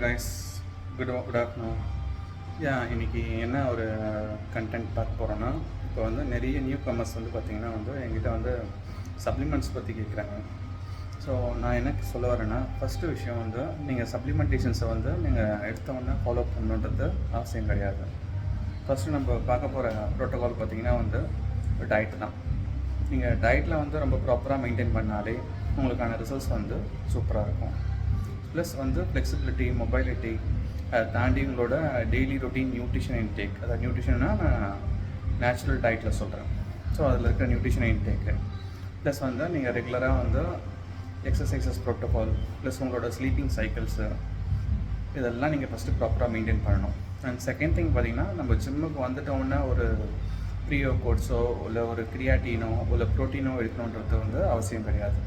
Guys, good afternoon. இன்றைக்கி என்ன ஒரு கண்டென்ட் பார்க்க போகிறோன்னா, இப்போ வந்து நிறைய நியூ கமர்ஸ் வந்து பார்த்திங்கன்னா வந்து என்கிட்ட வந்து சப்ளிமெண்ட்ஸ் பற்றி கேட்குறாங்க. ஸோ நான் என்ன சொல்ல வரேன்னா, ஃபஸ்ட்டு விஷயம் வந்து நீங்கள் சப்ளிமெண்டேஷன்ஸை வந்து நீங்கள் எடுத்தவொடனே ஃபாலோ பண்ணணுன்றது அவசியம் கிடையாது. ஃபஸ்ட்டு நம்ம பார்க்க போகிற ப்ரோட்டோகால் பார்த்திங்கன்னா வந்து டயட் தான். நீங்கள் டயட்டில் வந்து ரொம்ப ப்ராப்பராக மெயின்டைன் பண்ணாலே உங்களுக்கான ரிசல்ட்ஸ் வந்து சூப்பராக இருக்கும். ப்ளஸ் வந்து ஃப்ளெக்சிபிலிட்டி, மொபைலிட்டி, அதை தாண்டி உங்களோட டெய்லி ரொட்டீன் நியூட்ரிஷன் இன்டேக், அதாவது நியூட்ரிஷன்னா நான் நேச்சுரல் டயட்டில் சொல்கிறேன். ஸோ அதில் இருக்கிற நியூட்ரிஷன் இன்டேக்கு ப்ளஸ் வந்து நீங்கள் ரெகுலராக வந்து எக்ஸசைசஸ் ப்ரோட்டோகால் ப்ளஸ் உங்களோட ஸ்லீப்பிங் சைக்கிள்ஸு இதெல்லாம் நீங்கள் ஃபஸ்ட்டு ப்ராப்பராக மெயின்டைன் பண்ணணும். அண்ட் செகண்ட் திங் பார்த்திங்கன்னா, நம்ம ஜிம்முக்கு வந்துட்டோம்னா ஒரு ப்ரீயோ கோட்ஸோ இல்லை ஒரு கிரியாட்டினோ இல்லை ப்ரோட்டீனோ எடுக்கணுன்றது வந்து அவசியம் கிடையாது.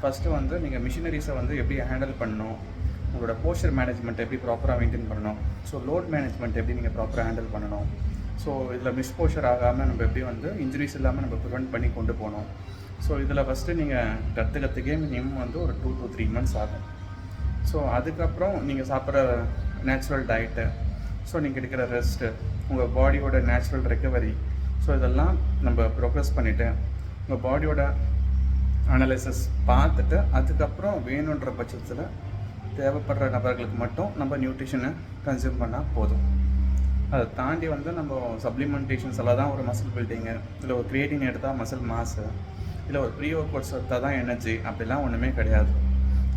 ஃபஸ்ட்டு வந்து நீங்கள் மிஷினரிஸை வந்து எப்படி ஹேண்டில் பண்ணணும், உங்களோட போஸ்டர் மேனேஜ்மெண்ட் எப்படி ப்ராப்பராக மெயின்டைன் பண்ணணும், ஸோ லோட் மேனேஜ்மெண்ட் எப்படி நீங்கள் ப்ராப்பராக ஹேண்டில் பண்ணணும், ஸோ இதில் மிஸ்போஷர் ஆகாமல் நம்ம எப்படி வந்து இன்ஜுரிஸ் இல்லாமல் நம்ம ப்ரிவெண்ட் பண்ணி கொண்டு போகணும். ஸோ இதில் ஃபஸ்ட்டு நீங்கள் கற்றுக்கிறதுக்கே மினிமம் வந்து ஒரு 2 to 3 months ஆகும். ஸோ அதுக்கப்புறம் நீங்கள் சாப்பிட்ற நேச்சுரல் டயட்டு, ஸோ நீங்கள் எடுக்கிற ரெஸ்ட்டு, உங்கள் பாடியோட நேச்சுரல் ரெக்கவரி, ஸோ இதெல்லாம் நம்ம ப்ரோக்ரஸ் பண்ணிவிட்டு உங்கள் பாடியோட அனலைசிஸ் பார்த்துட்டு அதுக்கப்புறம் வேணுன்ற பட்சத்தில் தேவைப்படுற நபர்களுக்கு மட்டும் நம்ம நியூட்ரிஷனை கன்சியூம் பண்ணால் போதும். அதை தாண்டி வந்து நம்ம சப்ளிமெண்டேஷன்ஸ் எல்லாம் தான் ஒரு மசில் பில்டிங்கு, இல்லை ஒரு கிரியேட்டின் எடுத்தால் மசில் மாஸு, இல்லை ஒரு ப்ரீ ஒர்க் அவுட்ஸ் எடுத்தால் தான் எனர்ஜி, அப்படிலாம் ஒன்றுமே கிடையாது.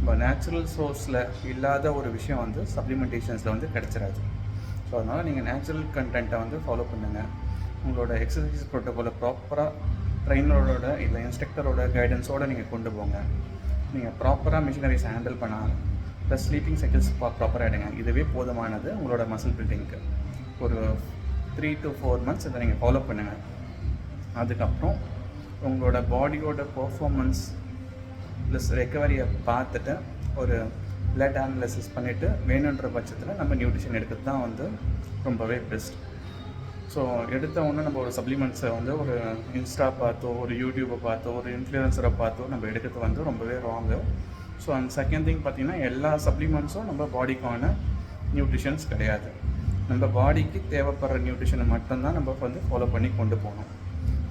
நம்ம நேச்சுரல் சோர்ஸில் இல்லாத ஒரு விஷயம் வந்து சப்ளிமெண்டேஷன்ஸில் வந்து கிடச்சிடாது. ஸோ அதனால் நீங்கள் நேச்சுரல் கண்டென்ட்டை வந்து ஃபாலோ பண்ணுங்கள். உங்களோட எக்ஸசைஸ் ப்ரோட்டோகாலை ப்ராப்பராக ட்ரெயினரோட இல்லை இன்ஸ்ட்ரக்டரோட கைடன்ஸோடு நீங்கள் கொண்டு போங்க. நீங்கள் ப்ராப்பராக மிஷினரிஸ் ஹேண்டில் பண்ணால் ப்ளஸ் ஸ்லீப்பிங் சைக்கிள்ஸ் ப்ராப்பராக எடுங்க. இதுவே போதுமானது உங்களோட மசில் பில்டிங்க்கு. ஒரு 3 to 4 months இதை நீங்கள் ஃபாலோ பண்ணுங்கள். அதுக்கப்புறம் உங்களோட பாடியோட பர்ஃபார்மன்ஸ் ப்ளஸ் ரெக்கவரியை பார்த்துட்டு ஒரு பிளட் அனாலிசிஸ் பண்ணிவிட்டு வேணுன்ற பட்சத்தில் நம்ம நியூட்ரிஷன் எடுக்கிறது தான் வந்து ரொம்பவே பெஸ்ட். ஸோ எடுத்த உடனே நம்ம ஒரு சப்ளிமெண்ட்ஸை வந்து ஒரு இன்ஸ்டா பார்த்தோ, ஒரு யூடியூப்பை பார்த்தோ, ஒரு இன்ஃப்ளூயன்சரை பார்த்தோ நம்ம எடுக்கிறது வந்து ரொம்பவே wrong. So and second thing பார்த்திங்கன்னா, எல்லா சப்ளிமெண்ட்ஸும் நம்ம பாடிக்கான நியூட்ரிஷன்ஸ் கிடையாது. நம்ம பாடிக்கு தேவைப்படுற நியூட்ரிஷனை மட்டும்தான் நம்ம வந்து ஃபாலோ பண்ணி கொண்டு போகணும்.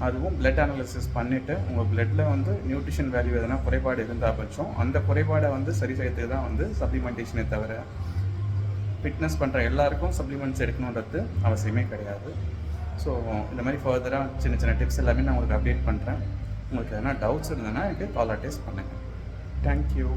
அதுவும் பிளட் அனாலிசிஸ் பண்ணிவிட்டு உங்கள் பிளட்டில் வந்து நியூட்ரிஷன் வேல்யூ எதனா குறைபாடு இருந்தால் பட்சம் அந்த குறைபாடை வந்து சரி செய்யறதுக்கு தான் வந்து சப்ளிமெண்டேஷனே தவிர ஃபிட்னஸ் பண்ணுற எல்லாருக்கும் சப்ளிமெண்ட்ஸ் எடுக்கணுன்றது அவசியமே கிடையாது. ஸோ இந்த மாதிரி ஃபர்தராக சின்ன சின்ன டிப்ஸ் எல்லாமே நான் உங்களுக்கு அப்டேட் பண்ணுறேன். உங்களுக்கு எதனா டவுட்ஸ் இருந்ததுன்னா எனக்கு கால் அட்டெஸ்ட் பண்ணுங்கள். தேங்க்யூ.